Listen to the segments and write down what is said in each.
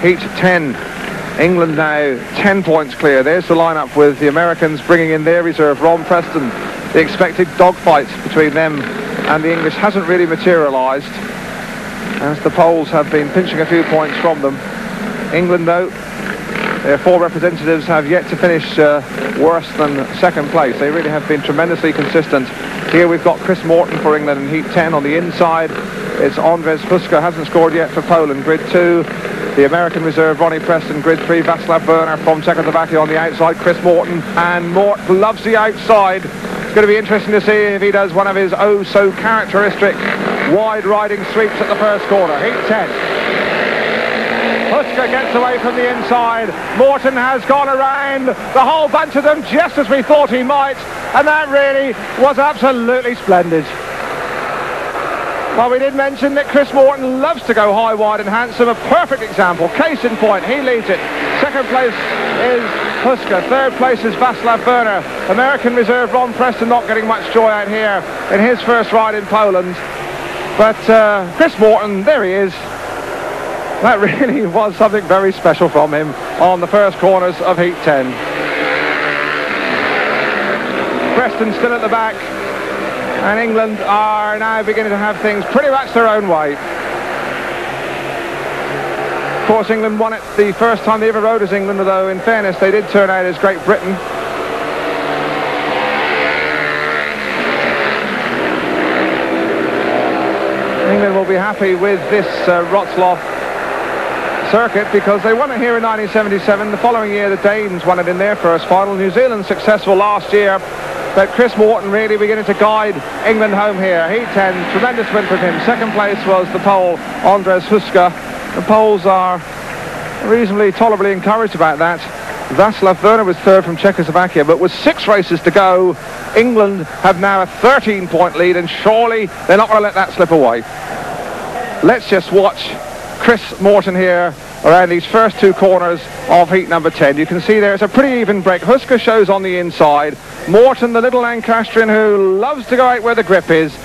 Heat 10. England now 10 points clear. There's the lineup with the Americans bringing in their reserve, Ron Preston. The expected dogfight between them and the English hasn't really materialised, as the Poles have been pinching a few points from them. England, though, their 4 representatives have yet to finish worse than second place. They really have been tremendously consistent. Here we've got Chris Morton for England in Heat 10 on the inside. It's Andrzej Huszcza, hasn't scored yet for Poland, grid 2. The American reserve, Ronnie Preston, grid 3. Vaclav Verner from Czechoslovakia on the outside. Chris Morton, and Mort loves the outside. It's going to be interesting to see if he does one of his oh-so-characteristic wide-riding sweeps at the first corner. Heat 10. Huszcza gets away from the inside. Morton has gone around the whole bunch of them just as we thought he might, and that really was absolutely splendid. Well, we did mention that Chris Morton loves to go high, wide and handsome. A perfect example. Case in point, he leads it. Second place is Huszcza. Third place is Vaclav Verner. American reserve Ron Preston not getting much joy out here in his first ride in Poland. But Chris Morton, there he is. That really was something very special from him on the first corners of Heat 10. Preston still at the back, and England are now beginning to have things pretty much their own way. Of course, England won it the first time they ever rode as England, although in fairness they did turn out as Great Britain. England will be happy with this Wrocław circuit because they won it here in 1977. The following year the Danes won it in their first final. New Zealand successful last year, but Chris Morton really beginning to guide England home here. Heat 10, tremendous win from him. Second place was the Pole Andrzej Huszcza. The Poles are reasonably tolerably encouraged about that. Vaclav Verner was third from Czechoslovakia, but with 6 races to go, England have now a 13-point lead, and surely they're not going to let that slip away. Let's just watch Chris Morton here around these first 2 corners of heat number 10. You can see there's a pretty even break. Huszcza shows on the inside. Morton, the little Lancastrian who loves to go out where the grip is,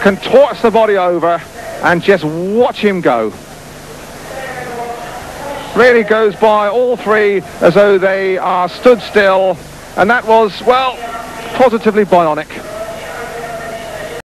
contorts the body over, and just watch him go. Really goes by all 3 as though they are stood still, and that was, well, positively bionic.